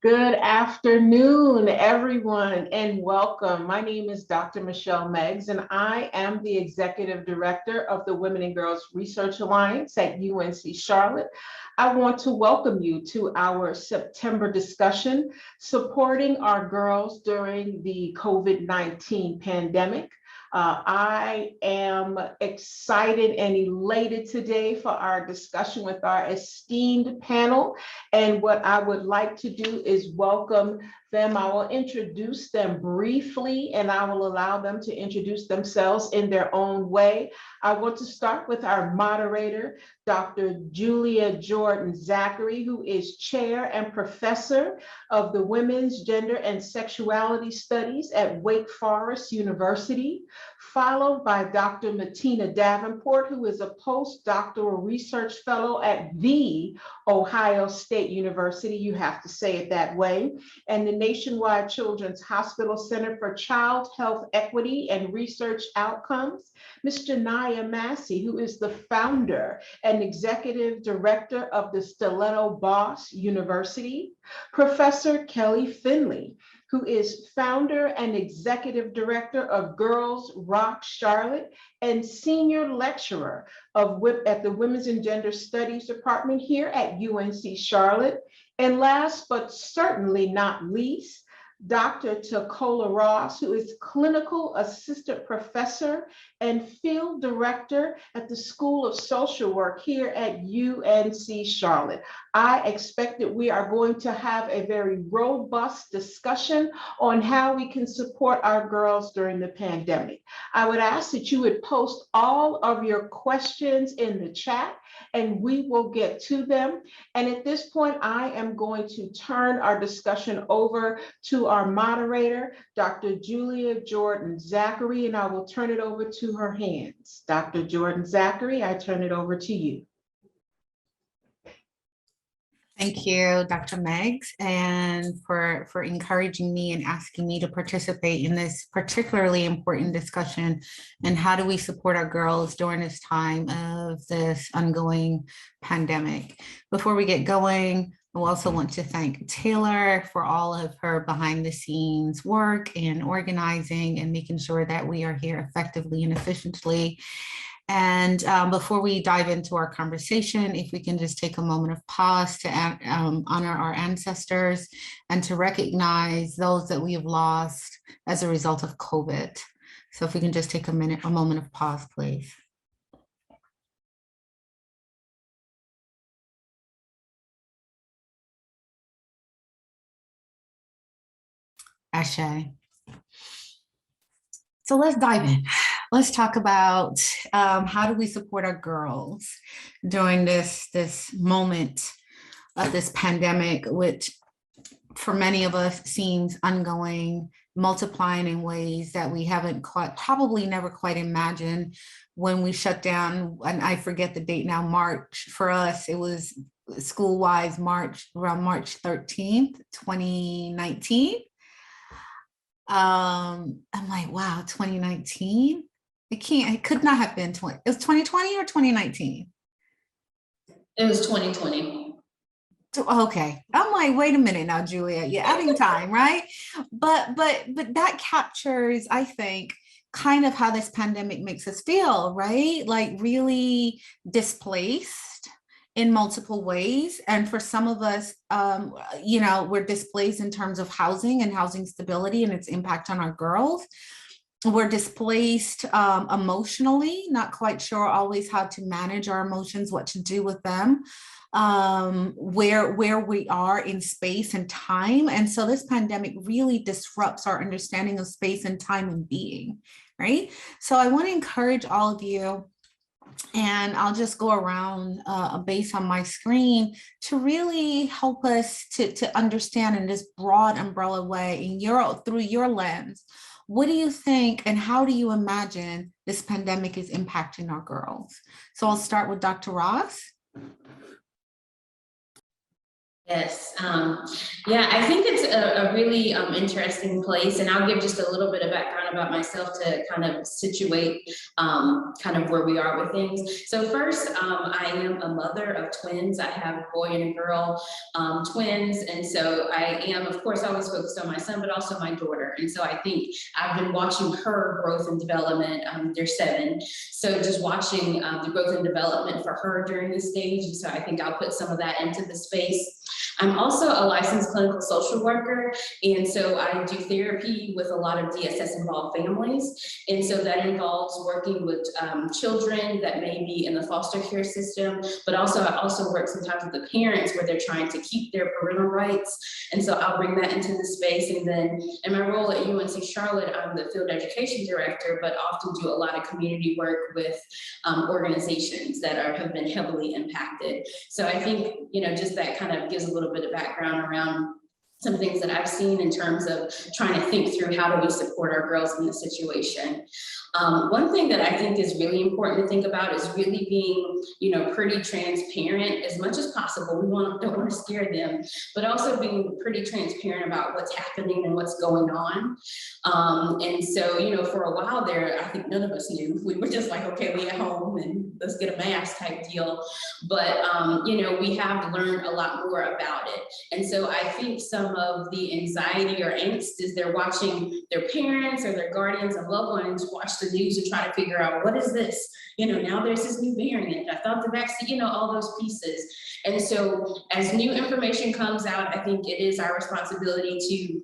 Good afternoon, everyone, and welcome. My name is Dr. Michelle Meggs, and I am the Executive Director of the Women and Girls Research Alliance at UNC Charlotte. I want to welcome you to our September discussion, supporting our girls during the COVID-19 pandemic. I am excited and elated today for our discussion with our esteemed panel. And what I would like to do is welcome them. I will introduce them briefly and I will allow them to introduce themselves in their own way. I want to start with our moderator, Dr. Julia Jordan-Zachary, who is Chair and Professor of the Women's Gender and Sexuality Studies at Wake Forest University, followed by Dr. Matina Davenport, who is a postdoctoral research fellow at the Ohio State University, you have to say it that way, and the Nationwide Children's Hospital Center for Child Health Equity and Research Outcomes, Ms. Janiyah Massey, who is the founder and executive director of the Stiletto Boss University, Professor Kelly Finley, who is founder and executive director of Girls Rock Charlotte and senior lecturer at the Women's and Gender Studies Department here at UNC Charlotte. And last but certainly not least, Dr. Tacola Ross, who is clinical assistant professor and field director at the School of Social Work here at UNC Charlotte. I expect that we are going to have a very robust discussion on how we can support our girls during the pandemic. I would ask that you would post all of your questions in the chat and we will get to them. And at this point, I am going to turn our discussion over to our moderator, Dr. Julia Jordan-Zachary, and I will turn it over to her hands. Dr. Jordan-Zachary, I turn it over to you. Thank you, Dr. Meggs, and for encouraging me and asking me to participate in this particularly important discussion. And how do we support our girls during this time of this ongoing pandemic? Before we get going, I also want to thank Taylor for all of her behind the scenes work and organizing and making sure that we are here effectively and efficiently. And before we dive into our conversation, if we can just take a moment of pause to honor our ancestors and to recognize those that we have lost as a result of COVID. So if we can just take a moment of pause, please. Ashe. So let's dive in. Let's talk about how do we support our girls during this moment of this pandemic, which for many of us seems ongoing, multiplying in ways that we haven't probably never quite imagined when we shut down. And I forget the date now, March. For us, it was school-wise around March 13th, 2019. I'm like, wow, 2019? It could not have been 20. It was 2020 or 2019? It was 2020. Okay. I'm like, wait a minute now, Julia, you're adding time, right? But that captures, I think, kind of how this pandemic makes us feel, right? Like really displaced in multiple ways. And for some of us, we're displaced in terms of housing and housing stability and its impact on our girls. We're displaced emotionally, not quite sure always how to manage our emotions, what to do with them, where we are in space and time. And so this pandemic really disrupts our understanding of space and time and being, right? So I want to encourage all of you, and I'll just go around based on my screen to really help us to understand in this broad umbrella way, through your lens, what do you think and how do you imagine this pandemic is impacting our girls? So I'll start with Dr. Ross. Yes, Yeah, I think it's a really interesting place, and I'll give just a little bit of background about myself to kind of situate kind of where we are with things. So first, I am a mother of twins. I have a boy and a girl, twins, and so I am, of course, always focused on my son, but also my daughter. And so I think I've been watching her growth and development. They're 7, so just watching the growth and development for her during this stage. And so I think I'll put some of that into the space. I'm also a licensed clinical social worker, and so I do therapy with a lot of DSS involved families. And so that involves working with children that may be in the foster care system, but also I also work sometimes with the parents where they're trying to keep their parental rights. And so I'll bring that into the space. And then in my role at UNC Charlotte, I'm the field education director, but often do a lot of community work with organizations that have been heavily impacted. So I think, just that kind of gives a little bit of background around some things that I've seen in terms of trying to think through how do we support our girls in this situation. One thing that I think is really important to think about is really being, pretty transparent as much as possible. We don't want to scare them, but also being pretty transparent about what's happening and what's going on. And so, for a while there, I think none of us knew. We were just like, okay, we at home and let's get a mask type deal. But, we have learned a lot more about it. And so I think some of the anxiety or angst is they're watching their parents or their guardians and loved ones watch the news and try to figure out, what is this? Now there's this new variant. I thought the vaccine, all those pieces. And so as new information comes out, I think it is our responsibility to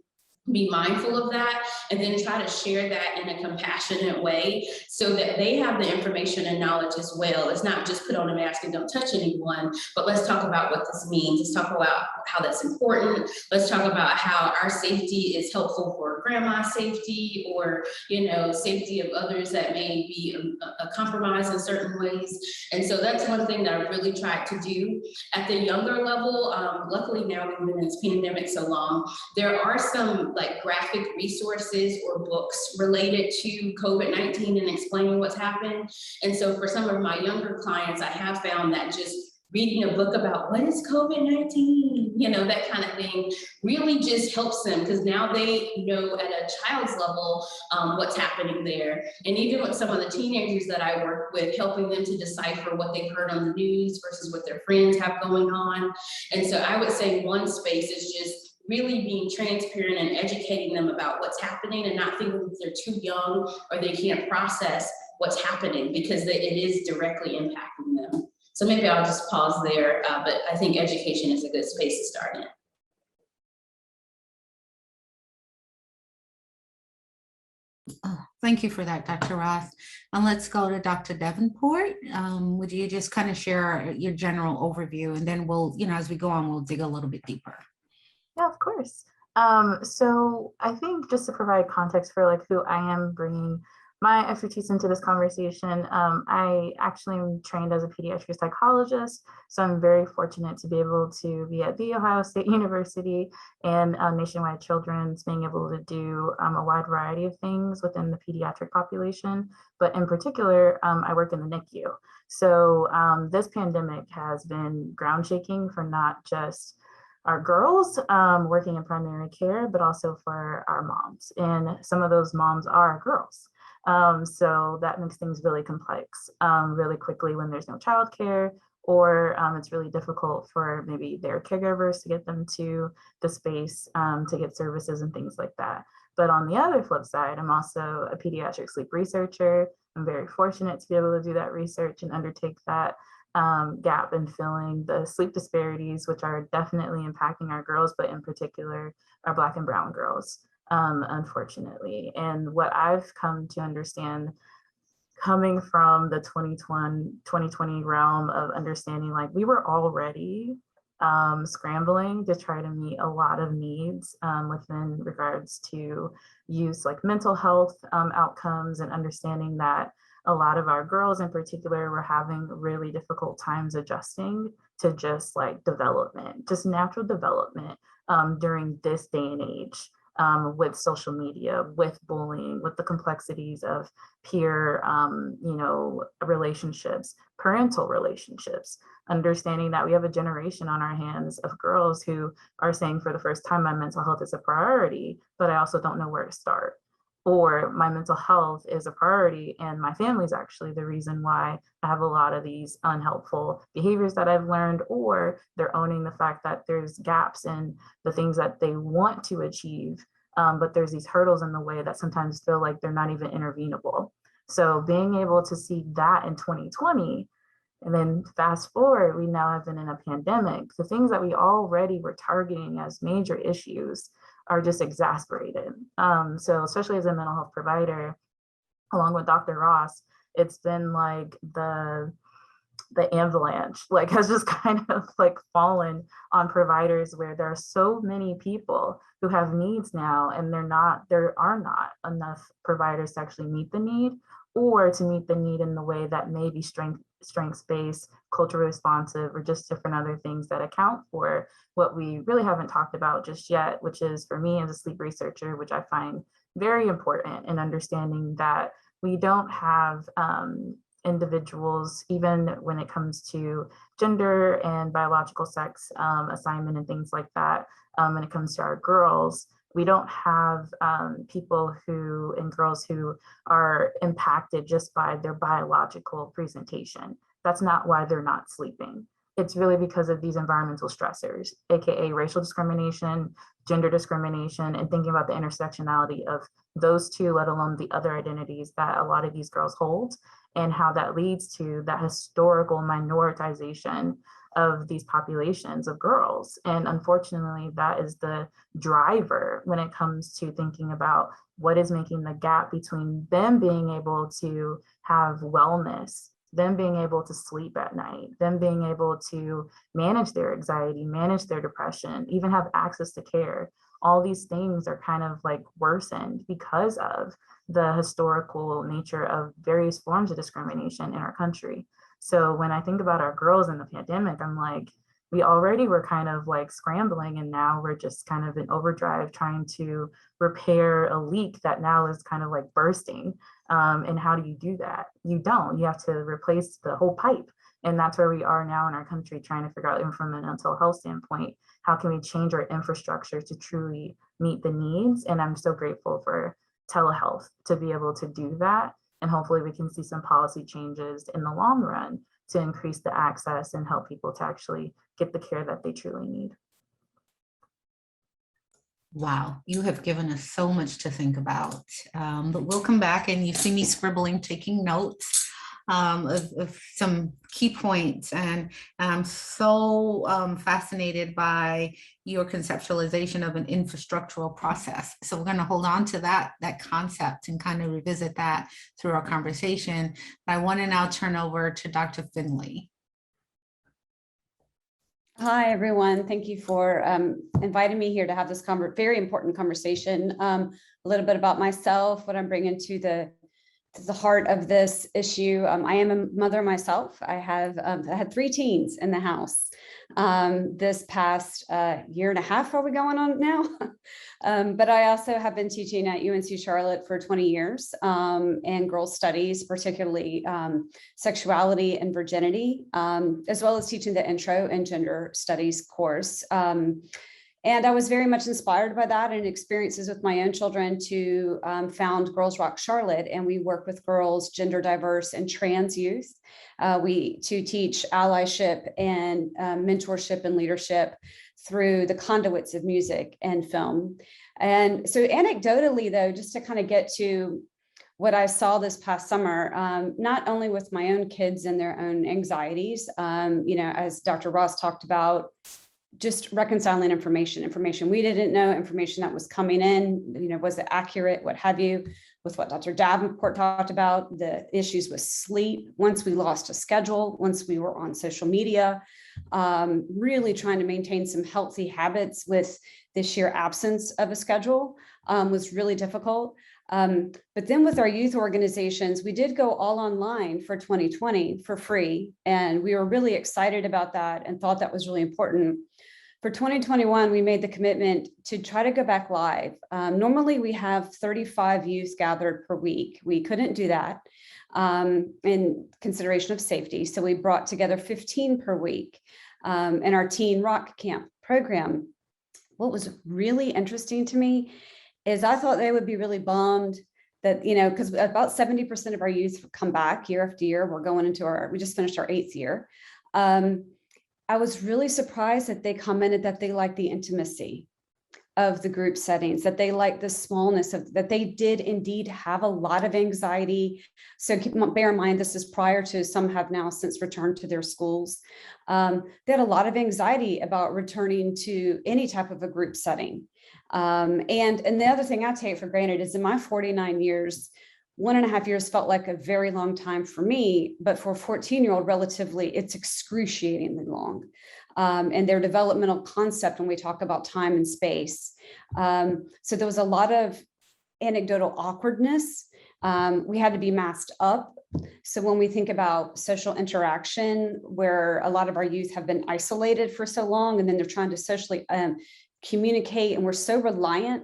be mindful of that and then try to share that in a compassionate way so that they have the information and knowledge as well. It's not just put on a mask and don't touch anyone, but let's talk about what this means. Let's talk about how that's important. Let's talk about how our safety is helpful for grandma's safety or, safety of others that may be a compromise in certain ways. And so that's one thing that I really tried to do. At the younger level, luckily now we've been in this pandemic so long, there are some like graphic resources or books related to COVID-19 and explaining what's happened. And so for some of my younger clients, I have found that just reading a book about what is COVID-19, that kind of thing really just helps them because now they know at a child's level what's happening there. And even with some of the teenagers that I work with, helping them to decipher what they've heard on the news versus what their friends have going on. And so I would say one space is just really being transparent and educating them about what's happening and not thinking that they're too young or they can't process what's happening because it is directly impacting them. So maybe I'll just pause there, but I think education is a good space to start in. Oh, thank you for that, Dr. Ross. And let's go to Dr. Davenport. Would you just kind of share your general overview and then we'll, as we go on, we'll dig a little bit deeper. Yeah, of course. So I think just to provide context for like who I am bringing my expertise into this conversation, I actually am trained as a pediatric psychologist. So I'm very fortunate to be able to be at The Ohio State University and Nationwide Children's, being able to do a wide variety of things within the pediatric population. But in particular, I work in the NICU. So this pandemic has been ground shaking for not just our girls working in primary care, but also for our moms. And some of those moms are girls. So that makes things really complex really quickly when there's no childcare, or it's really difficult for maybe their caregivers to get them to the space to get services and things like that. But on the other flip side, I'm also a pediatric sleep researcher. I'm very fortunate to be able to do that research and undertake that gap in filling the sleep disparities, which are definitely impacting our girls, but in particular, our Black and brown girls, unfortunately. And what I've come to understand coming from the 2020 realm of understanding, like we were already scrambling to try to meet a lot of needs within regards to use like mental health outcomes, and understanding that a lot of our girls in particular were having really difficult times adjusting to just like development, just natural development during this day and age. with social media, with bullying, with the complexities of peer, relationships, parental relationships, understanding that we have a generation on our hands of girls who are saying for the first time, my mental health is a priority, but I also don't know where to start. Or my mental health is a priority and my family's actually the reason why I have a lot of these unhelpful behaviors that I've learned, or they're owning the fact that there's gaps in the things that they want to achieve, but there's these hurdles in the way that sometimes feel like they're not even intervenable. So being able to see that in 2020, and then fast forward, we now have been in a pandemic, the things that we already were targeting as major issues are just exasperated. So especially as a mental health provider, along with Dr. Ross, it's been like the avalanche like has just kind of like fallen on providers, where there are so many people who have needs now, and there are not enough providers to actually meet the need, or to meet the need in the way that may be strengths-based, culturally responsive, or just different other things that account for what we really haven't talked about just yet, which is, for me as a sleep researcher, which I find very important in understanding that we don't have individuals, even when it comes to gender and biological sex assignment and things like that, when it comes to our girls, we don't have people and girls who are impacted just by their biological presentation. That's not why they're not sleeping. It's really because of these environmental stressors, AKA racial discrimination, gender discrimination, and thinking about the intersectionality of those two, let alone the other identities that a lot of these girls hold, and how that leads to that historical minoritization of these populations of girls. And unfortunately, that is the driver when it comes to thinking about what is making the gap between them being able to have wellness, them being able to sleep at night, them being able to manage their anxiety, manage their depression, even have access to care. All these things are kind of like worsened because of the historical nature of various forms of discrimination in our country. So when I think about our girls in the pandemic, I'm like, we already were kind of like scrambling, and now we're just kind of in overdrive trying to repair a leak that now is kind of like bursting. And how do you do that? You don't. You have to replace the whole pipe. And that's where we are now in our country, trying to figure out, even from a mental health standpoint, how can we change our infrastructure to truly meet the needs? And I'm so grateful for telehealth to be able to do that. And hopefully we can see some policy changes in the long run to increase the access and help people to actually get the care that they truly need. Wow, you have given us so much to think about, but we'll come back, and you see me scribbling, taking notes of some key points, and I'm so fascinated by your conceptualization of an infrastructural process. So we're going to hold on to that concept and kind of revisit that through our conversation. But I want to now turn over to Dr. Finley. Hi, everyone. Thank you for inviting me here to have this very important conversation. A little bit about myself, what I'm bringing to the heart of this issue. I am a mother myself. I had 3 teens in the house. This past year and a half, are we going on now? But I also have been teaching at UNC Charlotte for 20 years and girls studies, particularly sexuality and virginity, as well as teaching the intro and gender studies course. And I was very much inspired by that and experiences with my own children to found Girls Rock Charlotte. And we work with girls, gender diverse and trans youth. To teach allyship and mentorship and leadership through the conduits of music and film. And so anecdotally, though, just to kind of get to what I saw this past summer, not only with my own kids and their own anxieties, as Dr. Ross talked about, just reconciling information we didn't know, information that was coming in, was it accurate, what have you, with what Dr. Davenport talked about, the issues with sleep, once we lost a schedule, once we were on social media, really trying to maintain some healthy habits with this sheer absence of a schedule was really difficult. But then with our youth organizations, we did go all online for 2020 for free. And we were really excited about that and thought that was really important. For 2021, we made the commitment to try to go back live. Normally, we have 35 youth gathered per week. We couldn't do that in consideration of safety. So we brought together 15 per week in our Teen Rock Camp program. What was really interesting to me is I thought they would be really bummed that, because about 70% of our youth come back year after year. We just finished our 8th year. I was really surprised that they commented that they like the intimacy of the group settings, that they like the smallness of that. They did indeed have a lot of anxiety. So bear in mind, this is prior to, some have now since returned to their schools. They had a lot of anxiety about returning to any type of a group setting. And the other thing I take for granted is in my 49 years, 1.5 years felt like a very long time for me, but for a 14-year-old, relatively, it's excruciatingly long. And their developmental concept when we talk about time and space. So there was a lot of anecdotal awkwardness. We had to be masked up. So when we think about social interaction, where a lot of our youth have been isolated for so long, and then they're trying to socially communicate, and we're so reliant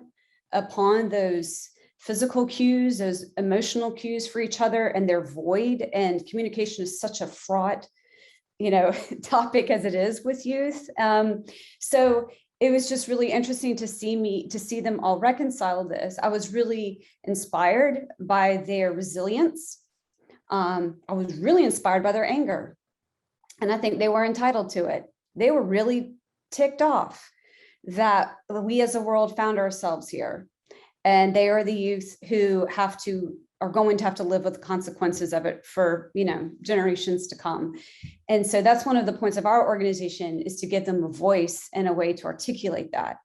upon those physical cues, those emotional cues for each other, and they're void, and communication is such a fraught, topic as it is with youth. So it was just really interesting to see them all reconcile this. I was really inspired by their resilience. I was really inspired by their anger. And I think they were entitled to it. They were really ticked off that we as a world found ourselves here. And they are the youth who are going to have to live with the consequences of it for, generations to come. And so that's one of the points of our organization, is to give them a voice and a way to articulate that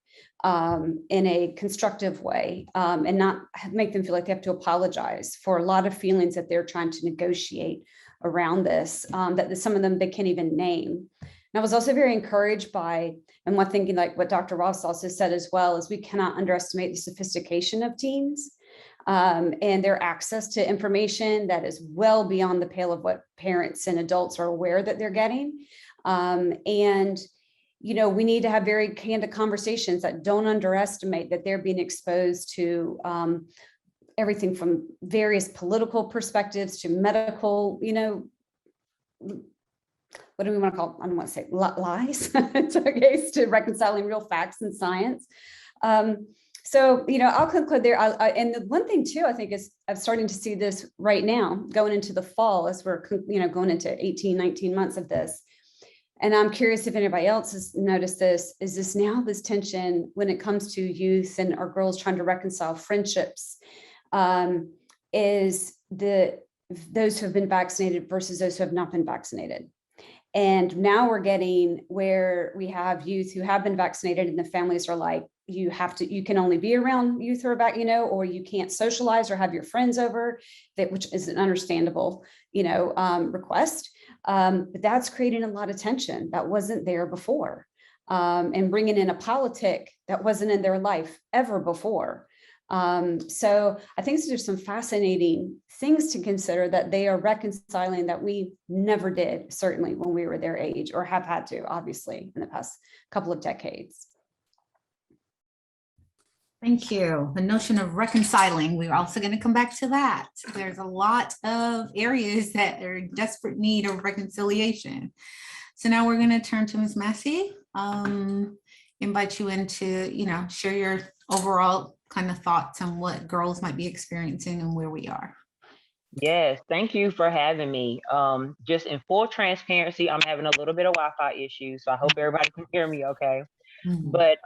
in a constructive way, and not make them feel like they have to apologize for a lot of feelings that they're trying to negotiate around this, that some of them they can't even name. And I was also very encouraged by, and one thing like what Dr. Ross also said as well, is we cannot underestimate the sophistication of teens and their access to information that is well beyond the pale of what parents and adults are aware that they're getting. And we need to have very candid conversations that don't underestimate that they're being exposed to everything from various political perspectives to medical, what do we want to call, I don't want to say lies, to reconciling real facts and science. So, I'll conclude there. And the one thing too, I think is I'm starting to see this right now going into the fall as we're, going into 18, 19 months of this. And I'm curious if anybody else has noticed this. Is this now this tension when it comes to youth and our girls trying to reconcile friendships, is those who have been vaccinated versus those who have not been vaccinated. And now we're getting where we have youth who have been vaccinated and the families are like, you can only be around youth who are back, or you can't socialize or have your friends over, which is an understandable, request. But that's creating a lot of tension that wasn't there before, and bringing in a politic that wasn't in their life ever before. So I think there's some fascinating things to consider that they are reconciling that we never did, certainly when we were their age, or have had to, obviously, in the past couple of decades. Thank you. The notion of reconciling, we're also going to come back to that. There's a lot of areas that are in desperate need of reconciliation. So now we're going to turn to Ms. Massey, invite you in to, share your overall kind of thoughts on what girls might be experiencing and where we are. Yes, thank you for having me. Just in full transparency, I'm having a little bit of Wi-Fi issues, so I hope everybody can hear me okay. Mm-hmm. But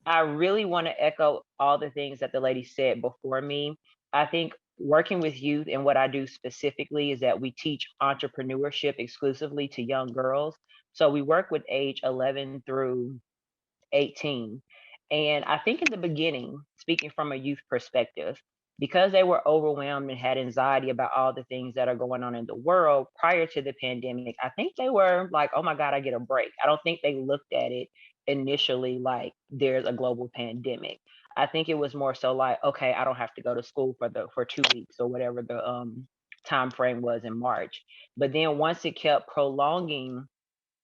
I really want to echo all the things that the lady said before me. I think working with youth and what I do specifically is that we teach entrepreneurship exclusively to young girls. So we work with age 11 through 18. And I think in the beginning, speaking from a youth perspective, because they were overwhelmed and had anxiety about all the things that are going on in the world prior to the pandemic, I think they were like, oh my God, I get a break. I don't think they looked at it initially like there's a global pandemic. I think it was more so like, okay, I don't have to go to school for 2 weeks or whatever the time frame was in March. But then once it kept prolonging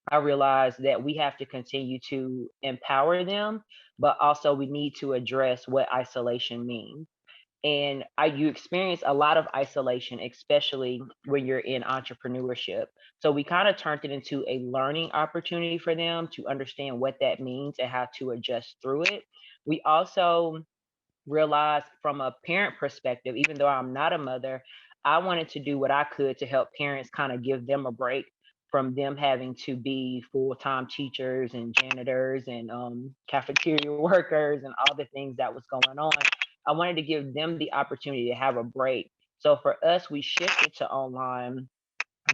I realized that we have to continue to empower them, but also we need to address what isolation means. And you experience a lot of isolation, especially when you're in entrepreneurship. So we kind of turned it into a learning opportunity for them to understand what that means and how to adjust through it. We also realized from a parent perspective, even though I'm not a mother, I wanted to do what I could to help parents kind of give them a break from them having to be full-time teachers and janitors and cafeteria workers and all the things that was going on. I wanted to give them the opportunity to have a break. So for us, we shifted to online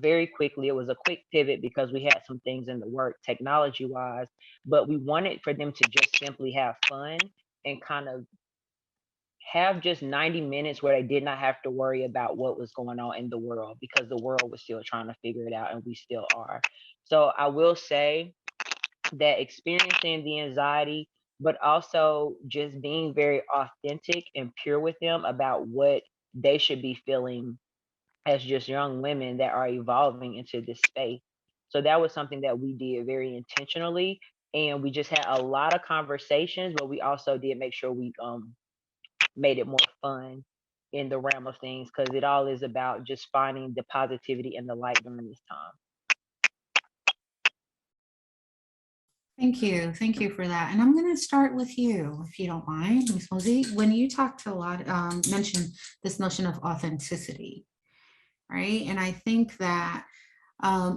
very quickly. It was a quick pivot because we had some things in the work technology wise, but we wanted for them to just simply have fun and kind of have just 90 minutes where they did not have to worry about what was going on in the world, because the world was still trying to figure it out and we still are. So I will say that experiencing the anxiety, but also just being very authentic and pure with them about what they should be feeling as just young women that are evolving into this space. So that was something that we did very intentionally. And we just had a lot of conversations, but we also did make sure we made it more fun in the realm of things, because it all is about just finding the positivity and the light during this time. Thank you. Thank you for that. And I'm going to start with you, if you don't mind, Ms. Mosey. When you talked a lot, mentioned this notion of authenticity, right? And I think that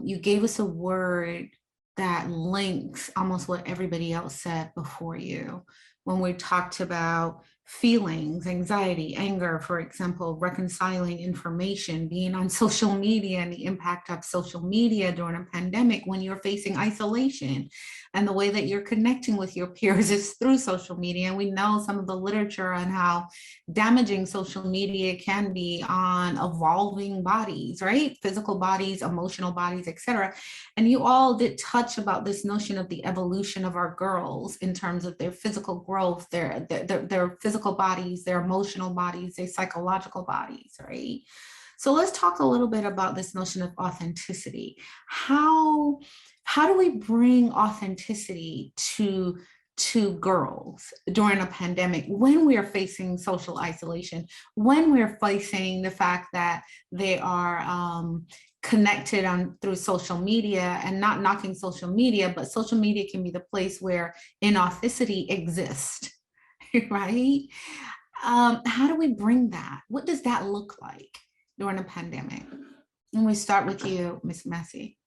you gave us a word that links almost what everybody else said before you. When we talked about feelings, anxiety, anger, for example, reconciling information, being on social media and the impact of social media during a pandemic when you're facing isolation, and the way that you're connecting with your peers is through social media. And we know some of the literature on how damaging social media can be on evolving bodies, right? Physical bodies, emotional bodies, etc. And you all did touch about this notion of the evolution of our girls in terms of their physical growth, their physical bodies, their emotional bodies, their psychological bodies, right? So let's talk a little bit about this notion of authenticity. How do we bring authenticity to girls during a pandemic when we're facing social isolation, when we're facing the fact that they are connected on through social media, and not knocking social media, but social media can be the place where inauthenticity exists, right? How do we bring that? What does that look like during a pandemic? And we start with you, Ms. Massey.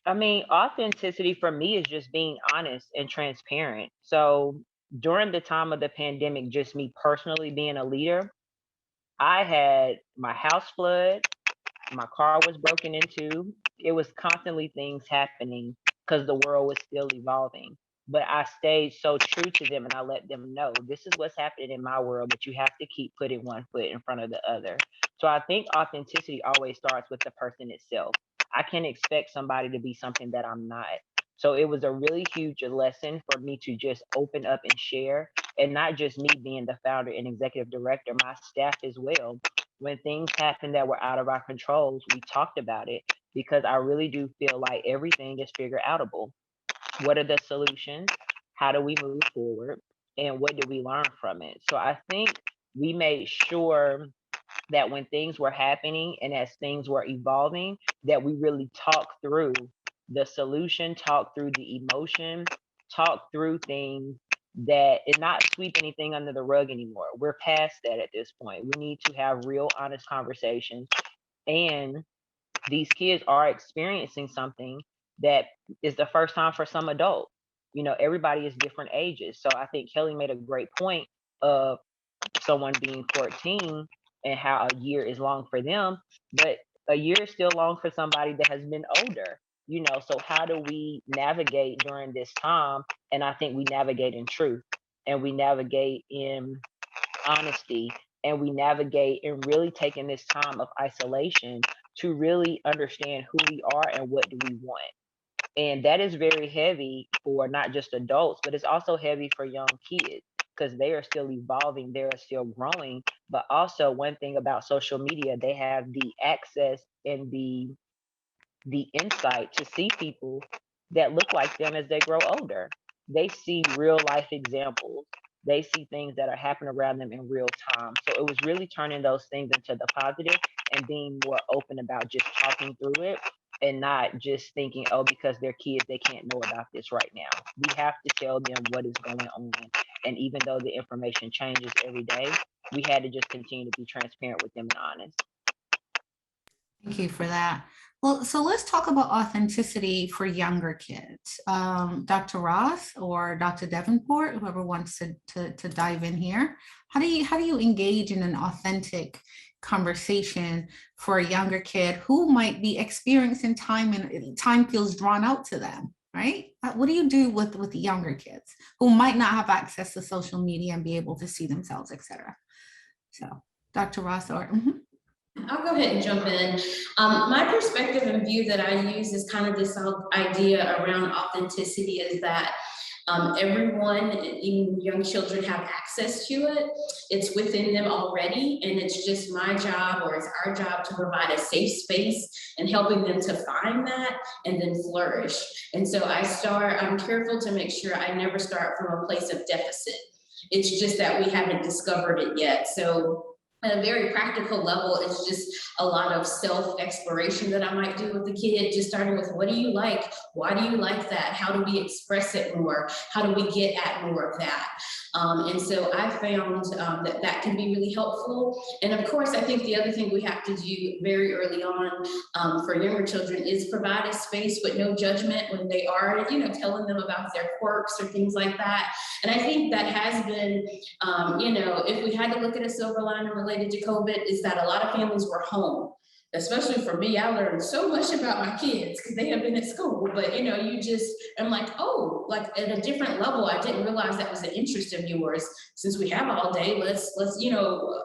I mean, authenticity for me is just being honest and transparent. So during the time of the pandemic, just me personally being a leader, I had my house flood, my car was broken into. It was constantly things happening because the world was still evolving. But I stayed so true to them and I let them know this is what's happening in my world, but you have to keep putting one foot in front of the other. So I think authenticity always starts with the person itself. I can't expect somebody to be something that I'm not. So it was a really huge lesson for me to just open up and share, and not just me being the founder and executive director, my staff as well. When things happened that were out of our controls, we talked about it, because I really do feel like everything is figure outable. What are the solutions? How do we move forward? And what did we learn from it? So I think we made sure that when things were happening and as things were evolving, that we really talked through the solution, talk through the emotion, talk through things that is not sweep anything under the rug anymore. We're past that at this point. We need to have real, honest conversations. And these kids are experiencing something that is the first time for some adults. You know, everybody is different ages. So I think Kelly made a great point of someone being 14 and how a year is long for them, but a year is still long for somebody that has been older. You know, so how do we navigate during this time? And I think we navigate in truth, and we navigate in honesty, and we navigate in really taking this time of isolation to really understand who we are and what do we want. And that is very heavy for not just adults, but it's also heavy for young kids, because they are still evolving, they are still growing. But also, one thing about social media, they have the access and the the insight to see people that look like them as they grow older. They see real life examples. They see things that are happening around them in real time. So it was really turning those things into the positive and being more open about just talking through it and not just thinking, oh, because they're kids, they can't know about this right now. We have to tell them what is going on. And even though the information changes every day, we had to just continue to be transparent with them and honest. Thank you for that. Well, so let's talk about authenticity for younger kids. Dr. Ross or Dr. Davenport, whoever wants to dive in here. How do you engage in an authentic conversation for a younger kid who might be experiencing time and time feels drawn out to them, right? What do you do with the younger kids who might not have access to social media and be able to see themselves, etc.? So, Dr. Ross or I'll go ahead and jump in. My perspective and view that I use is kind of this idea around authenticity is that everyone, even young children, have access to it. It's within them already, and it's just my job, or it's our job, to provide a safe space and helping them to find that and then flourish. And so I'm careful to make sure I never start from a place of deficit. It's just that we haven't discovered it yet. So at a very practical level, it's just a lot of self-exploration that I might do with the kid, just starting with, what do you like? Why do you like that? How do we express it more? How do we get at more of that? And so I found that can be really helpful. And of course, I think the other thing we have to do very early on for younger children is provide a space with no judgment when they are, telling them about their quirks or things like that. And I think that has been, if we had to look at a silver lining related to COVID, is that a lot of families were home. Especially for me, I learned so much about my kids because they have been at school, but I'm like, oh, like at a different level, I didn't realize that was an interest of yours. Since we have all day, let's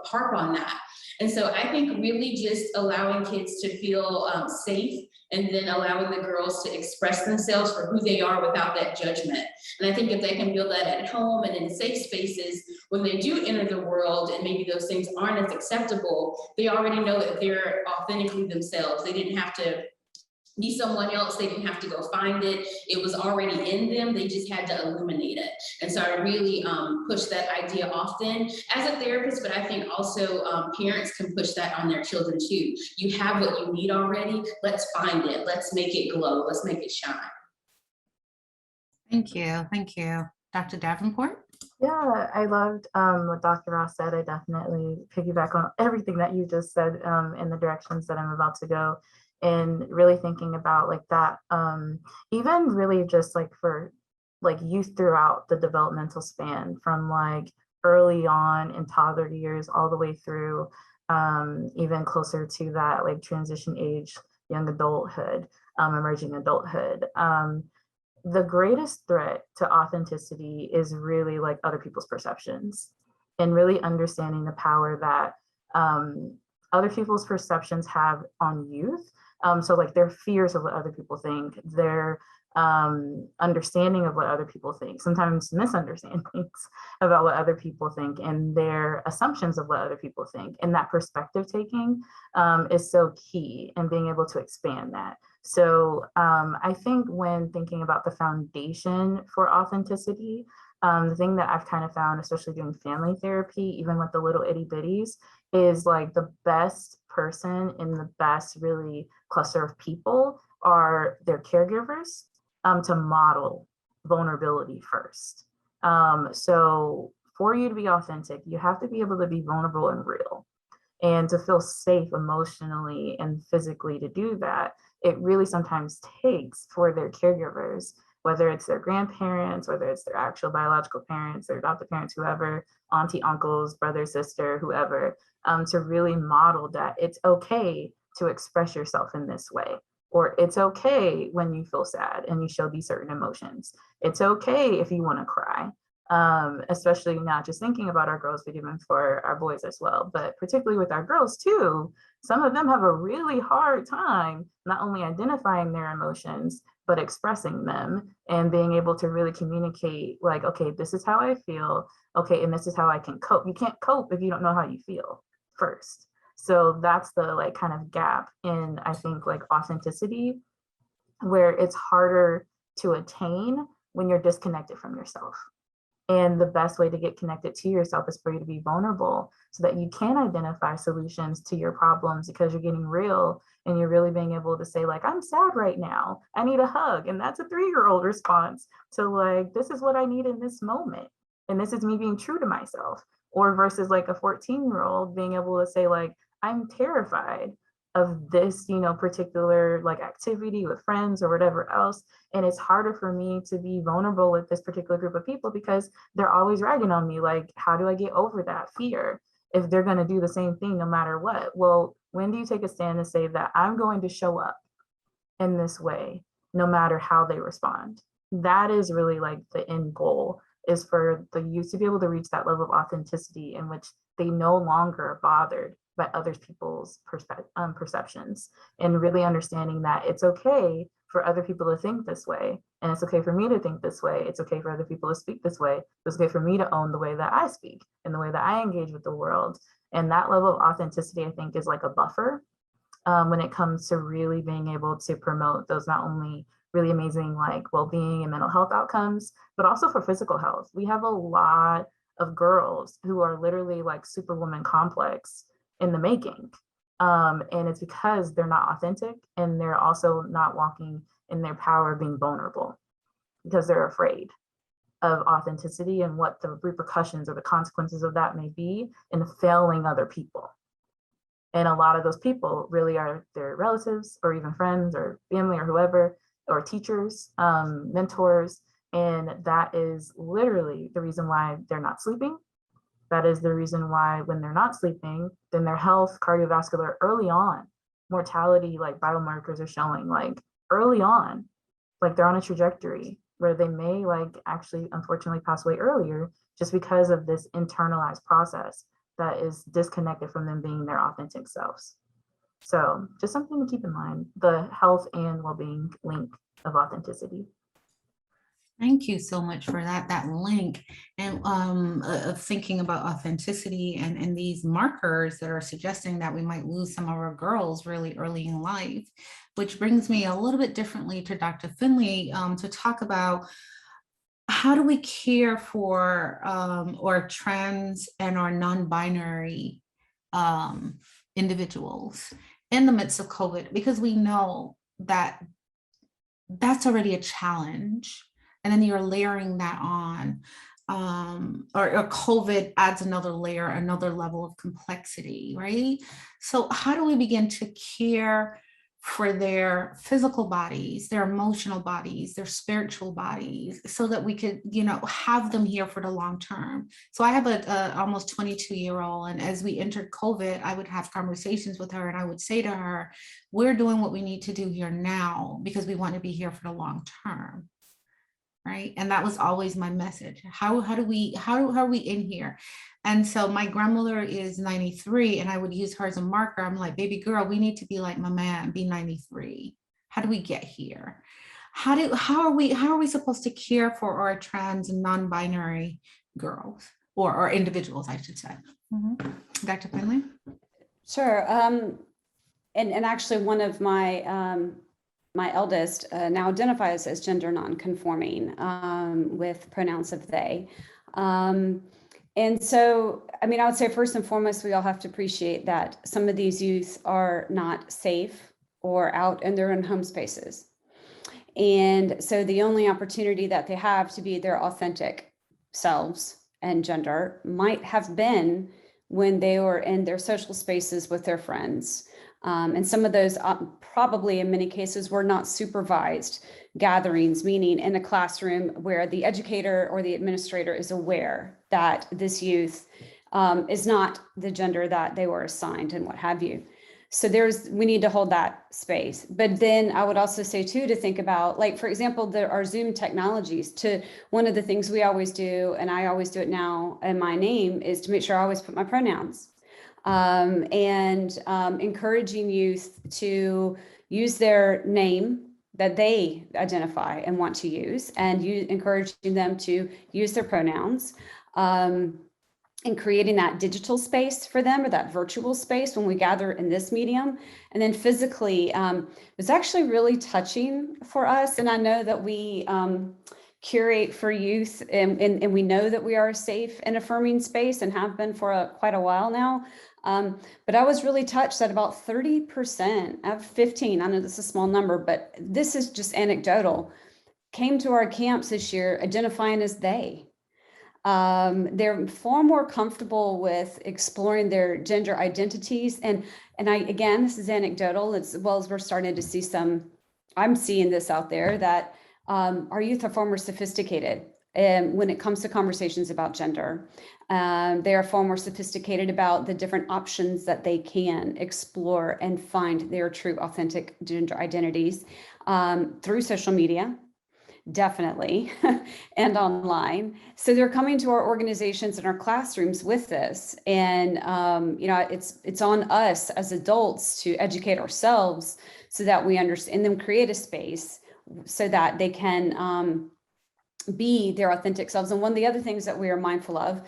harp on that. And so I think really just allowing kids to feel safe, and then allowing the girls to express themselves for who they are without that judgment. And I think if they can build that at home and in safe spaces, when they do enter the world and maybe those things aren't as acceptable, they already know that they're authentically themselves. They didn't have to be someone else. They didn't have to go find it. It was already in them. They just had to illuminate it. And so I really push that idea often as a therapist, but I think also parents can push that on their children too. You have what you need already. Let's find it. Let's make it glow. Let's make it shine. Thank you. Thank you. Dr. Davenport? Yeah, I loved what Dr. Ross said. I definitely piggyback on everything that you just said in the directions that I'm about to go. And really thinking about like that, even really just like for like youth throughout the developmental span, from like early on in toddler years all the way through even closer to that like transition age, young adulthood, emerging adulthood. The greatest threat to authenticity is really like other people's perceptions, and really understanding the power that other people's perceptions have on youth. So like their fears of what other people think, their understanding of what other people think, sometimes misunderstandings about what other people think, and their assumptions of what other people think. And that perspective taking is so key, and being able to expand that. So I think when thinking about the foundation for authenticity, the thing that I've kind of found, especially doing family therapy, even with the little itty bitties, is like the best person in the best really cluster of people are their caregivers, to model vulnerability first. So for you to be authentic, you have to be able to be vulnerable and real. And to feel safe emotionally and physically to do that, it really sometimes takes for their caregivers, whether it's their grandparents, whether it's their actual biological parents, their adopted parents, whoever, auntie, uncles, brother, sister, whoever, to really model that it's okay to express yourself in this way. Or it's okay when you feel sad and you show these certain emotions. It's okay if you want to cry. Especially not just thinking about our girls, but even for our boys as well. But particularly with our girls too, some of them have a really hard time not only identifying their emotions, but expressing them and being able to really communicate like, okay, this is how I feel. Okay, and this is how I can cope. You can't cope if you don't know how you feel first. So that's the like kind of gap in, I think, like authenticity where it's harder to attain when you're disconnected from yourself. And the best way to get connected to yourself is for you to be vulnerable so that you can identify solutions to your problems, because you're getting real and you're really being able to say, like, I'm sad right now, I need a hug. And that's a 3-year-old response to, like, this is what I need in this moment. And this is me being true to myself. Or versus like a 14-year-old being able to say, like, I'm terrified of this, particular like activity with friends or whatever else. And it's harder for me to be vulnerable with this particular group of people because they're always ragging on me. Like, how do I get over that fear if they're going to do the same thing no matter what? Well, when do you take a stand and say that I'm going to show up in this way, no matter how they respond? That is really like the end goal, is for the youth to be able to reach that level of authenticity in which they no longer are bothered by other people's perceptions, and really understanding that it's okay for other people to think this way, and it's okay for me to think this way. It's okay for other people to speak this way. It's okay for me to own the way that I speak and the way that I engage with the world. And that level of authenticity, I think, is like a buffer when it comes to really being able to promote those not only really amazing like well-being and mental health outcomes, but also for physical health. We have a lot of girls who are literally like superwoman complex in the making. And it's because they're not authentic, and they're also not walking in their power of being vulnerable because they're afraid of authenticity and what the repercussions or the consequences of that may be in failing other people. And a lot of those people really are their relatives or even friends or family or whoever, or teachers, mentors. And that is literally the reason why they're not sleeping. That is the reason why when they're not sleeping, then their health, cardiovascular, early on, mortality, like biomarkers are showing, like early on, like they're on a trajectory where they may like actually unfortunately pass away earlier just because of this internalized process that is disconnected from them being their authentic selves. So just something to keep in mind, the health and well-being link of authenticity. Thank you so much for that link, and of thinking about authenticity and these markers that are suggesting that we might lose some of our girls really early in life, which brings me a little bit differently to Dr. Finley to talk about how do we care for our trans and our non-binary individuals in the midst of COVID, because we know that that's already a challenge. And then you're layering that on, or COVID adds another layer, another level of complexity, right? So how do we begin to care for their physical bodies, their emotional bodies, their spiritual bodies, so that we could, have them here for the long term? So I have a almost 22-year-old, and as we entered COVID, I would have conversations with her, and I would say to her, we're doing what we need to do here now because we want to be here for the long term. Right. And that was always my message. How are we in here? And so my grandmother is 93, and I would use her as a marker. I'm like, baby girl, we need to be like my man, be 93. How do we get here? How are we supposed to care for our trans and non-binary girls or individuals, I should say? Dr. Finley? Sure. And actually one of my eldest now identifies as gender non-conforming with pronouns of they. And so, I would say first and foremost, we all have to appreciate that some of these youth are not safe or out in their own home spaces. And so the only opportunity that they have to be their authentic selves and gender might have been when they were in their social spaces with their friends. And some of those probably in many cases were not supervised gatherings, meaning in a classroom where the educator or the administrator is aware that this youth is not the gender that they were assigned and what have you. So we need to hold that space. But then I would also say too, to think about, like, for example, there are Zoom technologies. One of the things we always do, and I always do it now in my name, is to make sure I always put my pronouns. And encouraging youth to use their name that they identify and want to use, and encouraging them to use their pronouns. and creating that digital space for them, or that virtual space when we gather in this medium. And then physically, was actually really touching for us. And I know that we curate for youth, and we know that we are a safe and affirming space and have been for quite a while now. But I was really touched that about 30% of 15, I know this is a small number, but this is just anecdotal, came to our camps this year identifying as they. They're far more comfortable with exploring their gender identities. And again, this is anecdotal, as well as we're starting to see I'm seeing this out there, that our youth are far more sophisticated when it comes to conversations about gender. They are far more sophisticated about the different options that they can explore and find their true, authentic gender identities through social media, definitely, and online. So they're coming to our organizations and our classrooms with this. And, it's on us as adults to educate ourselves so that we understand, and then create a space so that they can be their authentic selves. And one of the other things that we are mindful of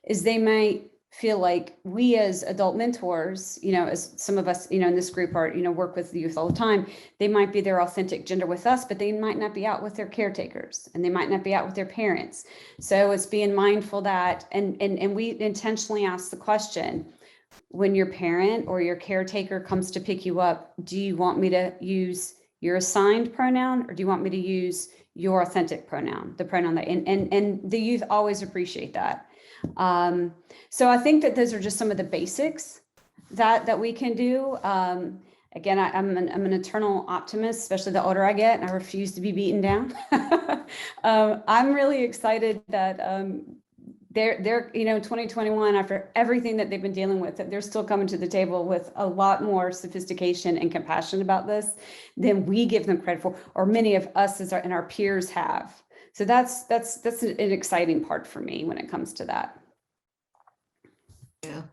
is they might feel like we as adult mentors, as some of us, in this group are, work with the youth all the time, they might be their authentic gender with us, but they might not be out with their caretakers, and they might not be out with their parents. So it's being mindful that, and we intentionally ask the question, when your parent or your caretaker comes to pick you up, do you want me to use your assigned pronoun, or do you want me to use your authentic pronoun, the pronoun that, and the youth always appreciate that. So I think that those are just some of the basics that we can do. Again, I'm an eternal optimist, especially the older I get, and I refuse to be beaten down. I'm really excited that they're 2021, after everything that they've been dealing with, that they're still coming to the table with a lot more sophistication and compassion about this than we give them credit for, or many of us and our peers have. So that's an exciting part for me when it comes to that.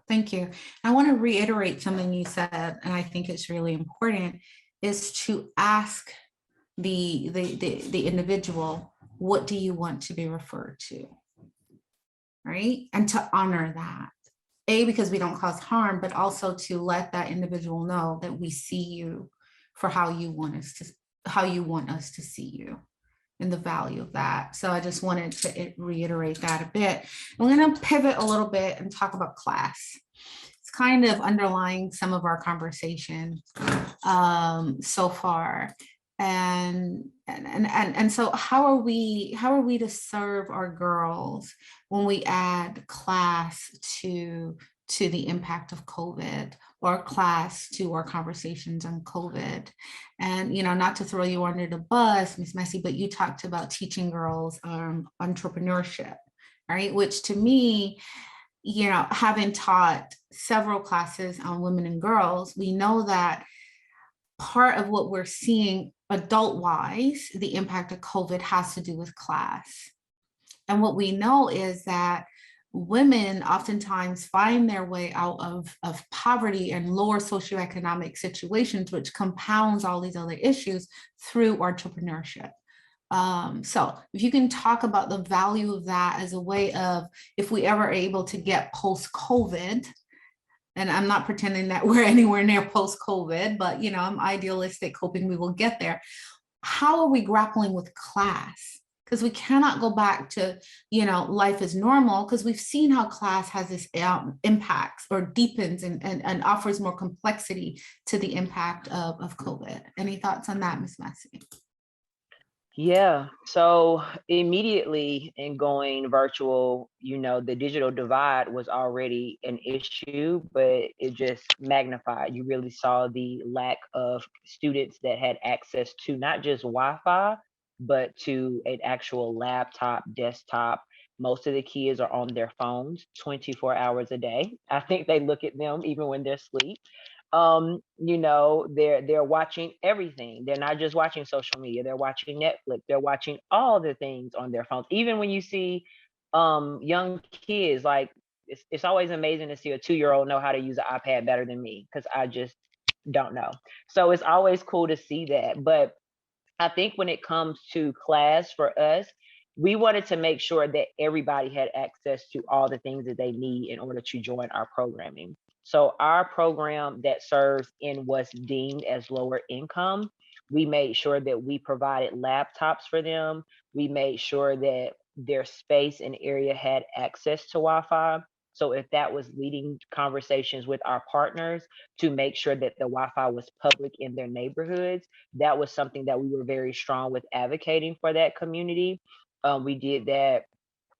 Thank you. I want to reiterate something you said, and I think it's really important, is to ask the individual, what do you want to be referred to? Right? And to honor that. Because we don't cause harm, but also to let that individual know that we see you for how you want us to see you, and the value of that. So I just wanted to reiterate that a bit. I'm going to pivot a little bit and talk about class. It's kind of underlying some of our conversation so far. And so how are we to serve our girls when we add class to the impact of COVID, or class to our conversations on COVID? And, not to throw you under the bus, Ms. Messi, but you talked about teaching girls entrepreneurship, right? Which to me, having taught several classes on women and girls, we know that part of what we're seeing adult-wise, the impact of COVID, has to do with class. And what we know is that women oftentimes find their way out of poverty and lower socioeconomic situations, which compounds all these other issues through entrepreneurship. So if you can talk about the value of that as a way of, if we ever are able to get post-COVID, and I'm not pretending that we're anywhere near post-COVID, but I'm idealistic, hoping we will get there. How are we grappling with class? Because we cannot go back to, life as normal, because we've seen how class has this impacts or deepens and offers more complexity to the impact of COVID. Any thoughts on that, Ms. Massey? Yeah, so immediately in going virtual, the digital divide was already an issue, but it just magnified. You really saw the lack of students that had access to not just Wi-Fi, but to an actual laptop, desktop. Most of the kids are on their phones 24 hours a day. I think they look at them even when they're asleep. They're watching everything. They're not just watching social media, they're watching Netflix, they're watching all the things on their phones. Even when you see young kids, like it's always amazing to see a 2-year-old know how to use an iPad better than me, because I just don't know. So it's always cool to see that. But I think when it comes to class for us, we wanted to make sure that everybody had access to all the things that they need in order to join our programming. So our program that serves in what's deemed as lower income, we made sure that we provided laptops for them. We made sure that their space and area had access to Wi-Fi. So if that was leading conversations with our partners to make sure that the Wi-Fi was public in their neighborhoods, that was something that we were very strong with advocating for that community. We did that.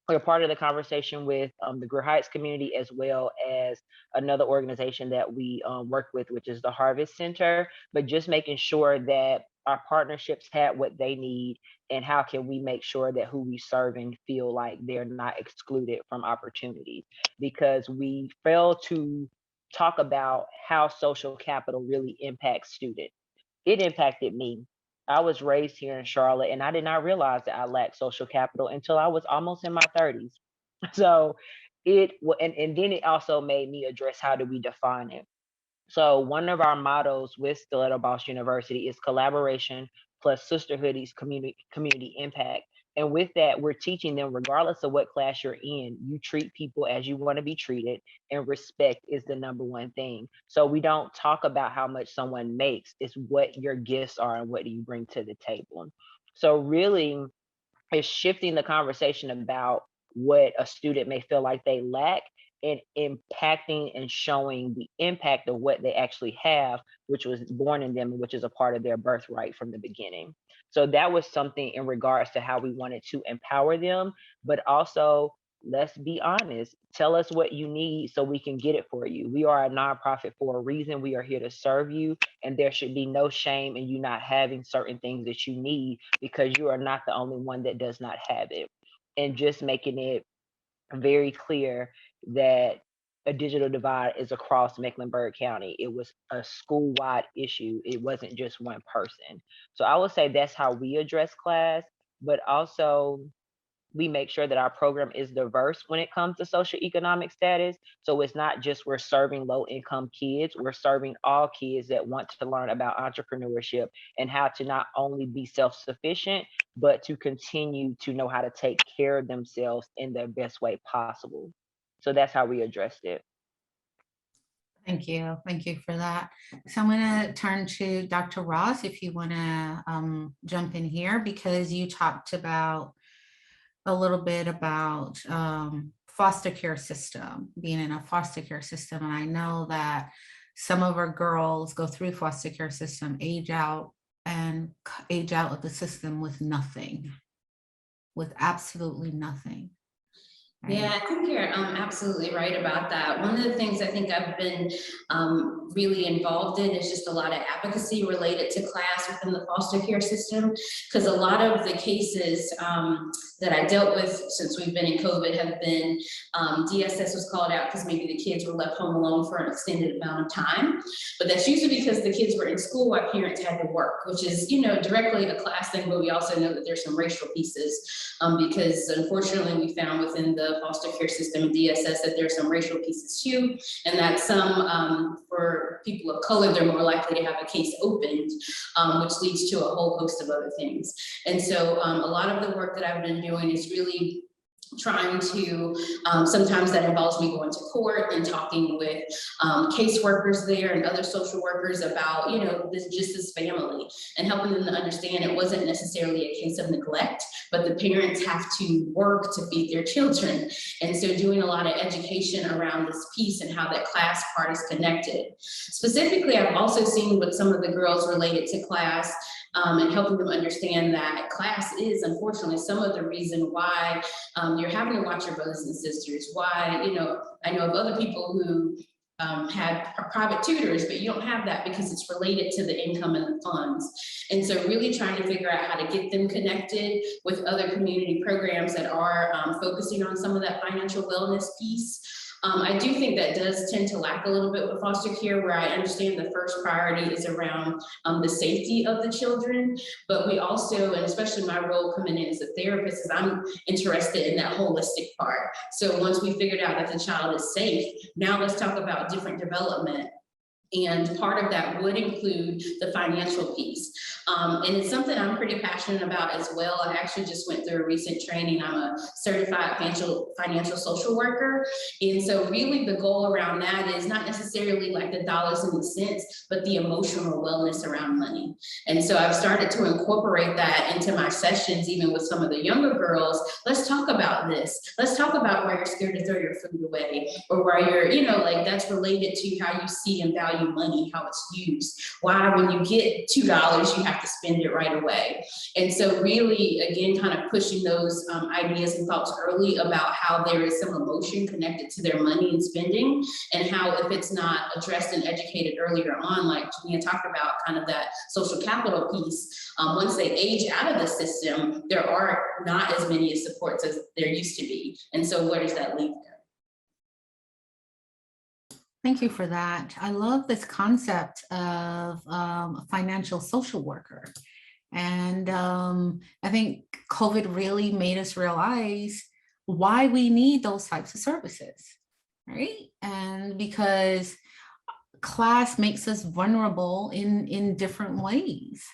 We're part of the conversation with the Greer Heights community, as well as another organization that we work with, which is the Harvest Center, but just making sure that our partnerships had what they need, and how can we make sure that who we serve and feel like they're not excluded from opportunities, because we fail to talk about how social capital really impacts students. It impacted me. I was raised here in Charlotte, and I did not realize that I lacked social capital until I was almost in my 30s. So and then it also made me address, how do we define it? So one of our mottos with Stiletto Boss University is collaboration plus sisterhood is community impact. And with that, we're teaching them, regardless of what class you're in, you treat people as you want to be treated, and respect is the number one thing. So we don't talk about how much someone makes, it's what your gifts are and what do you bring to the table. So really, it's shifting the conversation about what a student may feel like they lack, and impacting and showing the impact of what they actually have, which was born in them, which is a part of their birthright from the beginning. So that was something in regards to how we wanted to empower them, but also, let's be honest, tell us what you need so we can get it for you. We are a nonprofit for a reason. We are here to serve you, and there should be no shame in you not having certain things that you need, because you are not the only one that does not have it. And just making it very clear that a digital divide is across Mecklenburg County. It was a school-wide issue. It wasn't just one person. So I would say that's how we address class, but also we make sure that our program is diverse when it comes to socioeconomic status. So it's not just we're serving low income kids, we're serving all kids that want to learn about entrepreneurship and how to not only be self-sufficient, but to continue to know how to take care of themselves in the best way possible. So that's how we addressed it. Thank you. Thank you for that. So I'm going to turn to Dr. Ross, if you want to jump in here, because you talked about a little bit about foster care system, being in a foster care system. And I know that some of our girls go through foster care system, age out of the system with nothing, with absolutely nothing. Right? Yeah, I think you're absolutely right about that. One of the things I think I've been really involved in is just a lot of advocacy related to class within the foster care system, because a lot of the cases that I dealt with since we've been in COVID have been DSS was called out because maybe the kids were left home alone for an extended amount of time. But that's usually because the kids were in school while parents had to work, which is, you know, directly a class thing, but we also know that there's some racial pieces because unfortunately we found within the foster care system and DSS that there's some racial pieces too, and that some for people of color, they're more likely to have a case opened, which leads to a whole host of other things. And so a lot of the work that I've been doing is really trying to, sometimes that involves me going to court and talking with caseworkers there and other social workers about, you know, this family, and helping them to understand it wasn't necessarily a case of neglect, but the parents have to work to feed their children. And so doing a lot of education around this piece and how that class part is connected. Specifically, I've also seen with some of the girls related to class, and helping them understand that class is unfortunately some of the reason why you're having to watch your brothers and sisters, why, you know, I know of other people who had private tutors, but you don't have that because it's related to the income and the funds. And so really trying to figure out how to get them connected with other community programs that are focusing on some of that financial wellness piece. I do think that does tend to lack a little bit with foster care, where I understand the first priority is around the safety of the children, but we also, and especially my role coming in as a therapist, is I'm interested in that holistic part. So once we figured out that the child is safe, now let's talk about different development And part of that would include the financial piece. And it's something I'm pretty passionate about as well. I actually just went through a recent training. I'm a certified financial social worker. And so really the goal around that is not necessarily like the dollars and the cents, but the emotional wellness around money. And so I've started to incorporate that into my sessions, even with some of the younger girls. Let's talk about this. Let's talk about why you're scared to throw your food away, or why you're, like that's related to how you see and value money, how it's used, why when you get $2, you have to spend it right away. And so really, again, kind of pushing those ideas and thoughts early about how there is some emotion connected to their money and spending, and how if it's not addressed and educated earlier on, like Jania talked about, kind of that social capital piece, once they age out of the system, there are not as many supports as there used to be. And so where does that leave them? Thank you for that. I love this concept of a financial social worker. And I think COVID really made us realize why we need those types of services, right? And because class makes us vulnerable in different ways.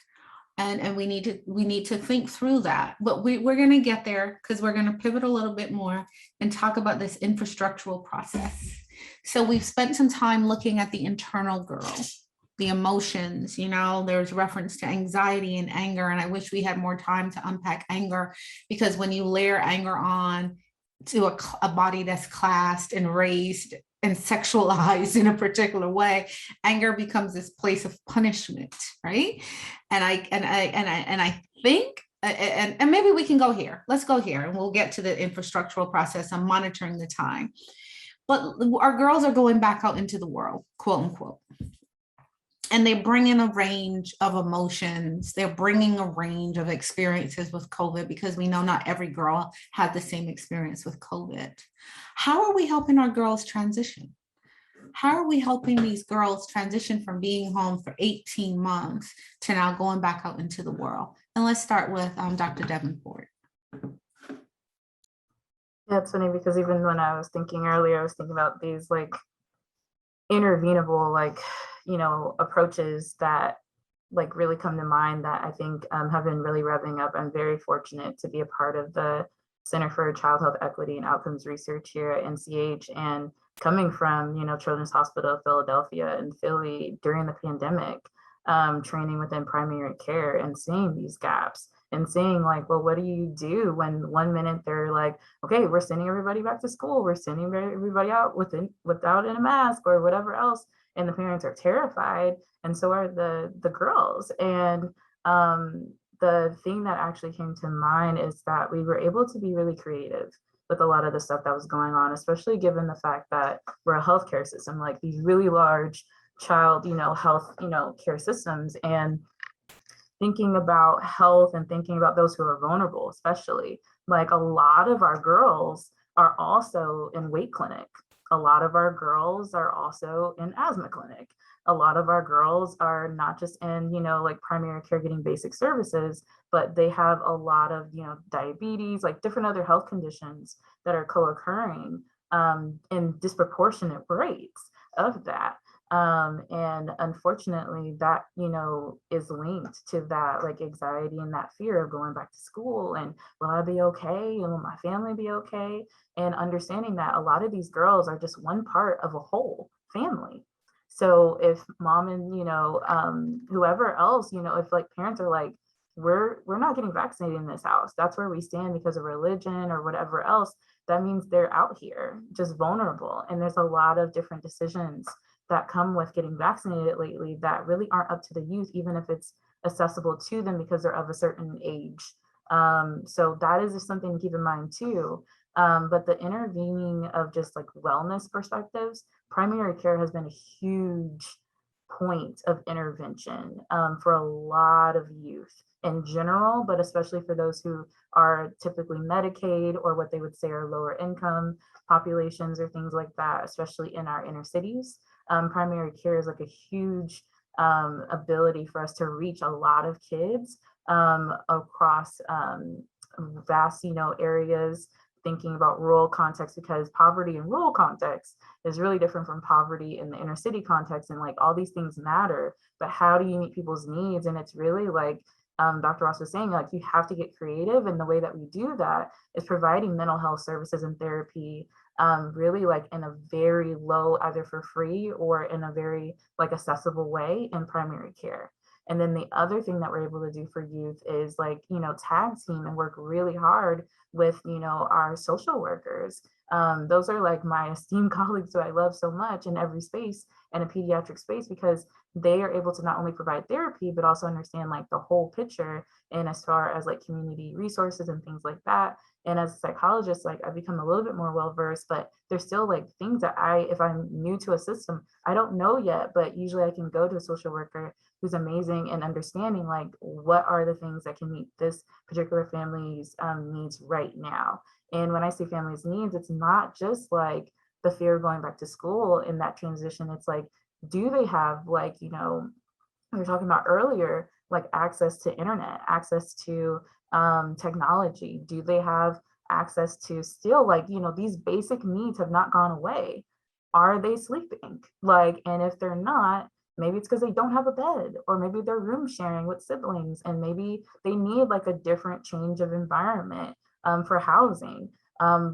And we need to think through that. But we're going to get there, because we're going to pivot a little bit more and talk about this infrastructural process. So we've spent some time looking at the internal girl, the emotions. There's reference to anxiety and anger, and I wish we had more time to unpack anger, because when you layer anger on to a body that's classed and raised and sexualized in a particular way, anger becomes this place of punishment, right? And I think, and maybe we can go here. Let's go here, and we'll get to the infrastructural process. I'm monitoring the time. But our girls are going back out into the world, quote unquote. And they bring in a range of emotions. They're bringing a range of experiences with COVID, because we know not every girl had the same experience with COVID. How are we helping our girls transition? How are we helping these girls transition from being home for 18 months to now going back out into the world? And let's start with Dr. Davenport. Yeah, it's funny because even when I was thinking earlier, I was thinking about these like intervenable, approaches that like really come to mind that I think have been really revving up. I'm very fortunate to be a part of the Center for Child Health Equity and Outcomes Research here at NCH, and coming from, Children's Hospital of Philadelphia and Philly during the pandemic, training within primary care and seeing these gaps. And seeing like, well, what do you do when 1 minute they're like, okay, we're sending everybody back to school, we're sending everybody out without in a mask or whatever else, and the parents are terrified, and so are the girls. And the thing that actually came to mind is that we were able to be really creative with a lot of the stuff that was going on, especially given the fact that we're a healthcare system, like these really large child, health, care systems, and thinking about health and thinking about those who are vulnerable, especially like a lot of our girls are also in weight clinic. A lot of our girls are also in asthma clinic. A lot of our girls are not just in, like primary care getting basic services, but they have a lot of, diabetes, like different other health conditions that are co-occurring in disproportionate rates of that. And unfortunately that, is linked to that like anxiety and that fear of going back to school, and will I be okay? And will my family be okay? And understanding that a lot of these girls are just one part of a whole family. So if mom and, whoever else, if like parents are like, we're not getting vaccinated in this house, that's where we stand because of religion or whatever else, that means they're out here just vulnerable. And there's a lot of different decisions that come with getting vaccinated lately that really aren't up to the youth, even if it's accessible to them because they're of a certain age. So that is just something to keep in mind too. But the intervening of just like wellness perspectives, primary care has been a huge point of intervention for a lot of youth in general, but especially for those who are typically Medicaid or what they would say are lower income populations or things like that, especially in our inner cities. Primary care is like a huge ability for us to reach a lot of kids across vast, areas, thinking about rural context, because poverty in rural context is really different from poverty in the inner city context, and like all these things matter, but how do you meet people's needs? And it's really like Dr. Ross was saying, like you have to get creative, and the way that we do that is providing mental health services and therapy really like in a very low, either for free or in a very like accessible way in primary care. And then the other thing that we're able to do for youth is like, you know, tag team and work really hard with, you know, our social workers. Those are like my esteemed colleagues who I love so much in every space, in a pediatric space, because they are able to not only provide therapy, but also understand like the whole picture. And as far as like community resources and things like that. And as a psychologist, like I've become a little bit more well-versed, but there's still like things that if I'm new to a system, I don't know yet, but usually I can go to a social worker who's amazing and understanding like what are the things that can meet this particular family's needs right now. And when I say family's needs, it's not just like the fear of going back to school in that transition. It's like, do they have like, you know, we were talking about earlier, like access to internet, access to technology? Do they have access to still like, you know, these basic needs have not gone away? Are they sleeping? Like, and if they're not, maybe it's because they don't have a bed, or maybe they're room sharing with siblings, and maybe they need like a different change of environment for housing.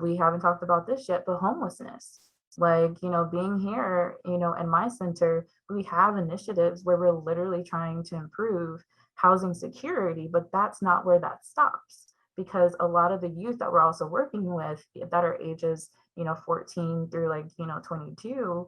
We haven't talked about this yet, but homelessness. Like, you know, being here, you know, in my center, we have initiatives where we're literally trying to improve housing security, but that's not where that stops, because a lot of the youth that we're also working with that are ages, you know, 14 through like, you know, 22,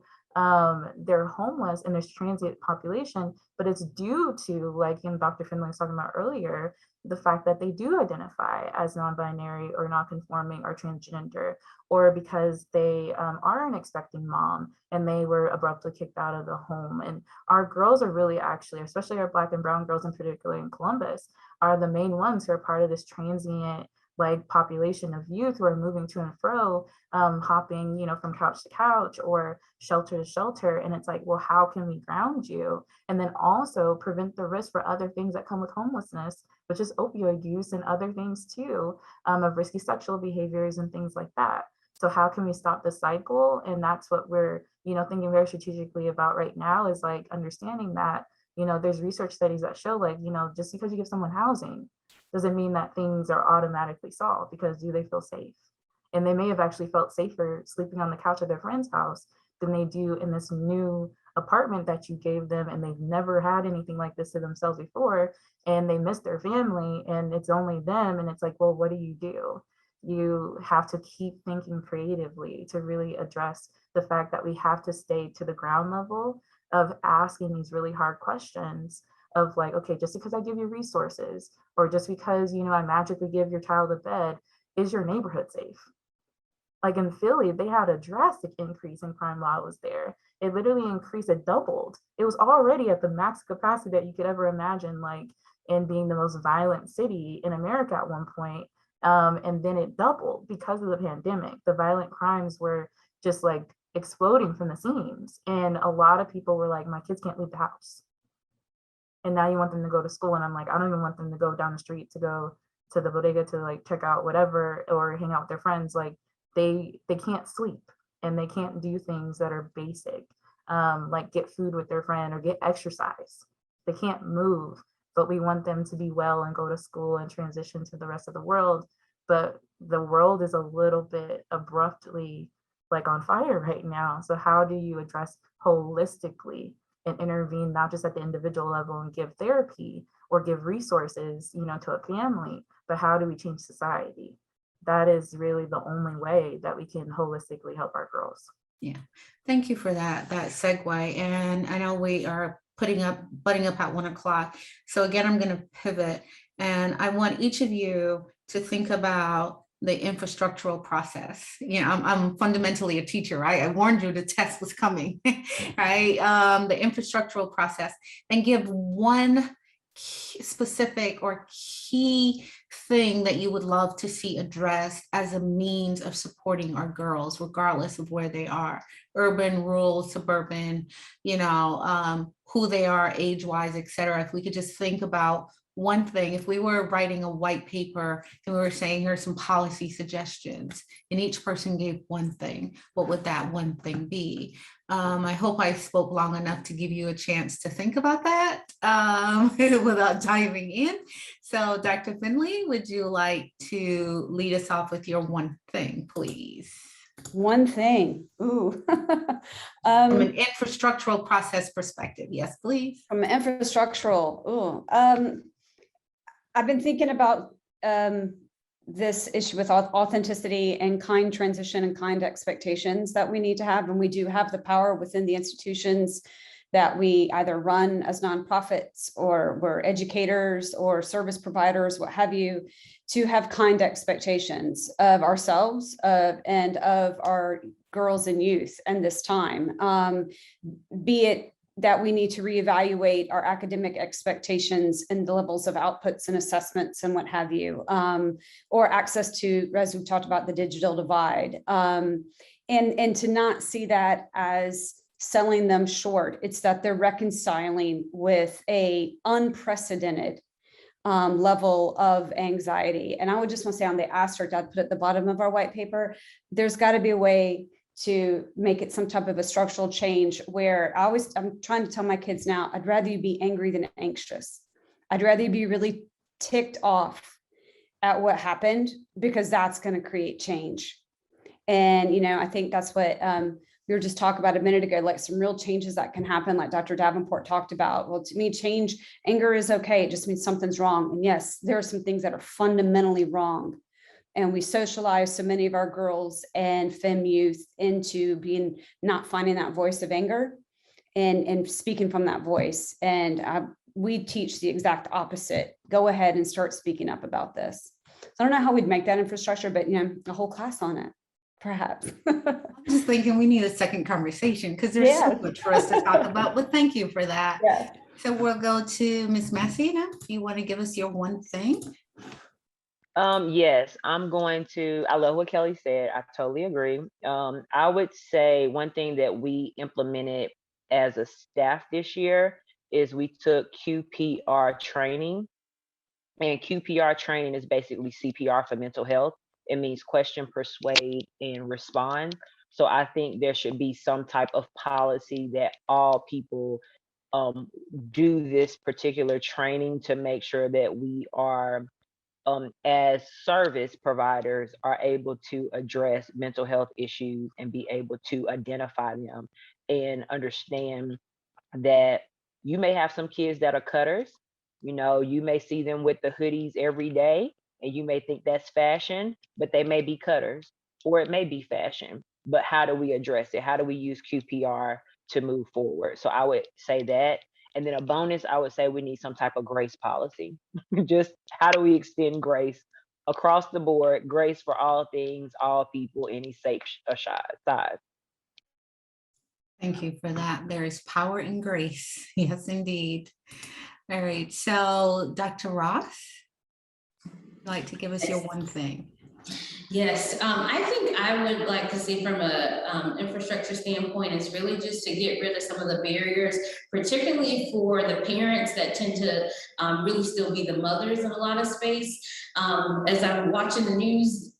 they're homeless, and there's transient population, but it's due to, like, you know, Dr. Finley was talking about earlier, the fact that they do identify as non-binary or non-conforming or transgender, or because they are an expecting mom and they were abruptly kicked out of the home. And our girls are really actually, especially our Black and brown girls in particular in Columbus, are the main ones who are part of this transient like population of youth who are moving to and fro, hopping, you know, from couch to couch or shelter to shelter. And it's like, well, how can we ground you? And then also prevent the risk for other things that come with homelessness, which is opioid use and other things too, of risky sexual behaviors and things like that. So how can we stop the cycle? And that's what we're, you know, thinking very strategically about right now, is like understanding that, you know, there's research studies that show like, you know, just because you give someone housing doesn't mean that things are automatically solved, because do they feel safe? And they may have actually felt safer sleeping on the couch of their friend's house than they do in this new apartment that you gave them, and they've never had anything like this to themselves before, and they miss their family and it's only them. And it's like, well, what do? You have to keep thinking creatively to really address the fact that we have to stay to the ground level of asking these really hard questions of like, okay, just because I give you resources, or just because, you know, I magically give your child a bed, is your neighborhood safe? Like in Philly, they had a drastic increase in crime while I was there. It literally increased, it doubled. It was already at the max capacity that you could ever imagine, like in being the most violent city in America at one point. And then it doubled because of the pandemic. The violent crimes were just like exploding from the seams. And a lot of people were like, my kids can't leave the house. And now you want them to go to school. And I'm like, I don't even want them to go down the street to go to the bodega to like check out whatever or hang out with their friends. Like they can't sleep and they can't do things that are basic, like get food with their friend or get exercise. They can't move, but we want them to be well and go to school and transition to the rest of the world. But the world is a little bit abruptly like on fire right now. So how do you address holistically and intervene, not just at the individual level and give therapy or give resources, you know, to a family, but how do we change society? That is really the only way that we can holistically help our girls. Yeah, thank you for that segue. And I know we are butting up at 1 o'clock. So again, I'm going to pivot, and I want each of you to think about the infrastructural process. You know, I'm fundamentally a teacher, right? I warned you the test was coming, right? The infrastructural process, and give one specific or key thing that you would love to see addressed as a means of supporting our girls, regardless of where they are, urban, rural, suburban, you know, who they are age-wise, et cetera. If we could just think about one thing, if we were writing a white paper and we were saying, here's some policy suggestions, and each person gave one thing, what would that one thing be? I hope I spoke long enough to give you a chance to think about that without diving in. So Dr. Finley, would you like to lead us off with your one thing, please? One thing. Ooh. From an infrastructural process perspective. Yes, please. From an infrastructural. Ooh. I've been thinking about this issue with authenticity and kind transition and kind expectations that we need to have. And we do have the power within the institutions that we either run as nonprofits or we're educators or service providers, what have you, to have kind expectations of ourselves and of our girls and youth and this time, be it that we need to reevaluate our academic expectations and the levels of outputs and assessments and what have you, or access to, as we talked about, the digital divide, and to not see that as selling them short. It's that they're reconciling with a unprecedented level of anxiety. And I would just want to say on the asterisk I'd put at the bottom of our white paper, there's got to be a way to make it some type of a structural change where I'm trying to tell my kids now, I'd rather you be angry than anxious. I'd rather you be really ticked off at what happened, because that's going to create change. And, you know, I think that's what we were just talking about a minute ago, like some real changes that can happen, like Dr. Davenport talked about. Well, to me, change, anger is okay. It just means something's wrong. And yes, there are some things that are fundamentally wrong. And we socialize so many of our girls and femme youth into not finding that voice of anger and speaking from that voice. And we teach the exact opposite. Go ahead and start speaking up about this. So I don't know how we'd make that infrastructure, but you know, a whole class on it, perhaps. I'm just thinking we need a second conversation because there's so much for us to talk about, but thank you for that. Yes. So we'll go to Ms. Massey now. Do you want to give us your one thing? Yes, I love what Kelly said. I totally agree. I would say one thing that we implemented as a staff this year is we took QPR training. And QPR training is basically CPR for mental health. It means question, persuade, and respond. So I think there should be some type of policy that all people do this particular training to make sure that we are, as service providers, are able to address mental health issues and be able to identify them and understand that you may have some kids that are cutters. You know, you may see them with the hoodies every day and you may think that's fashion, but they may be cutters, or it may be fashion. But how do we address it? How do we use QPR to move forward? So I would say that. And then a bonus, I would say we need some type of grace policy. Just how do we extend grace across the board, grace for all things, all people, any size. Thank you for that. There is power in grace. Yes, indeed. All right. So Dr. Ross, would you like to give us your one thing? Yes, I think I would like to see from a infrastructure standpoint is really just to get rid of some of the barriers, particularly for the parents that tend to really still be the mothers in a lot of space. As I'm watching the news,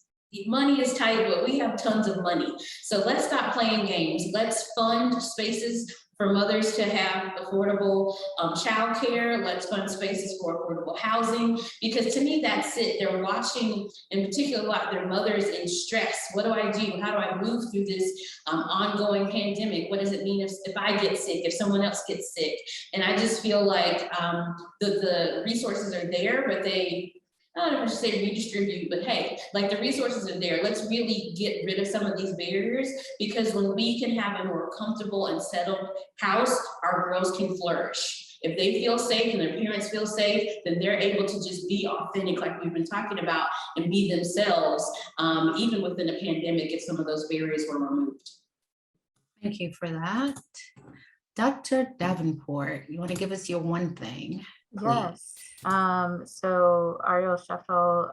money is tight, but we have tons of money. So let's stop playing games. Let's fund spaces for mothers to have affordable childcare. Let's fund spaces for affordable housing, because to me, that's it. They're watching, in particular, a lot of their mothers in stress. What do I do? How do I move through this ongoing pandemic? What does it mean if I get sick, if someone else gets sick? And I just feel like the resources are there, but I don't know if I should say redistribute, but hey, like the resources are there. Let's really get rid of some of these barriers, because when we can have a more comfortable and settled house, our girls can flourish. If they feel safe and their parents feel safe, then they're able to just be authentic, like we've been talking about, and be themselves, even within a pandemic, if some of those barriers were removed. Thank you for that. Dr. Davenport, you want to give us your one thing? Yes. So Ariel Sheftel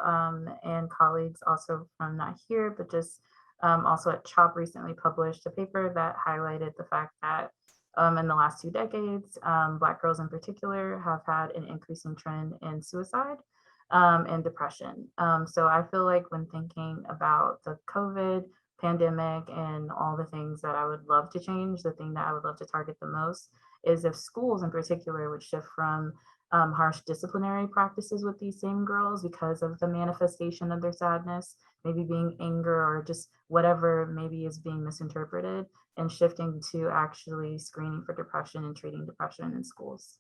and colleagues also from not here, but just also at CHOP recently published a paper that highlighted the fact that in the last 2 decades, Black girls in particular have had an increasing trend in suicide and depression. So I feel like when thinking about the COVID pandemic and all the things that I would love to change, the thing that I would love to target the most is if schools in particular would shift from harsh disciplinary practices with these same girls because of the manifestation of their sadness, maybe being anger or just whatever maybe is being misinterpreted, and shifting to actually screening for depression and treating depression in schools.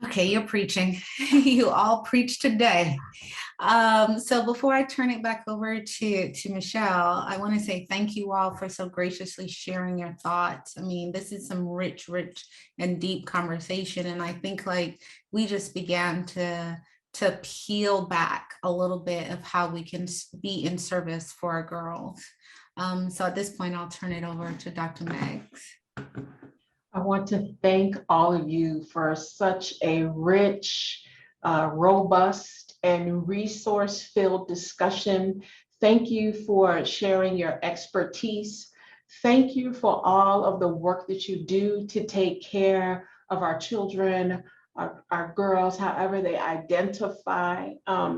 Okay, you're preaching. You all preach today. So before I turn it back over to Michelle, I want to say thank you all for so graciously sharing your thoughts. I mean, this is some rich and deep conversation. And I think like we just began to peel back a little bit of how we can be in service for our girls. So at this point, I'll turn it over to Dr. Meggs. I want to thank all of you for such a rich, robust, and resource-filled discussion. Thank you for sharing your expertise. Thank you for all of the work that you do to take care of our children, our girls, however they identify,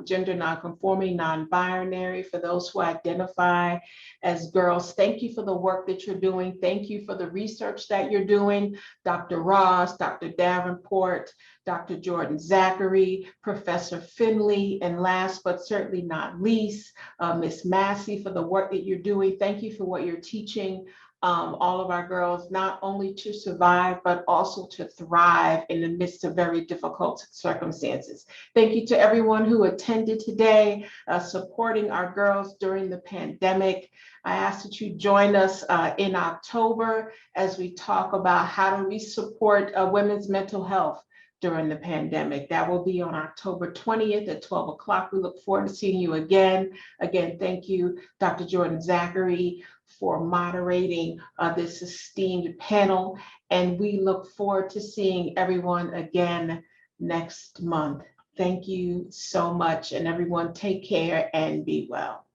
gender nonconforming, non-binary, for those who identify as girls. Thank you for the work that you're doing. Thank you for the research that you're doing. Dr. Ross, Dr. Davenport, Dr. Jordan Zachary, Professor Finley, and last but certainly not least, Ms. Massey, for the work that you're doing. Thank you for what you're teaching all of our girls, not only to survive, but also to thrive in the midst of very difficult circumstances. Thank you to everyone who attended today, supporting our girls during the pandemic. I ask that you join us in October as we talk about how do we support women's mental health during the pandemic. That will be on October 20th at 12 o'clock. We look forward to seeing you again. Again, thank you, Dr. Jordan Zachary, for moderating this esteemed panel. And we look forward to seeing everyone again next month. Thank you so much. And everyone take care and be well.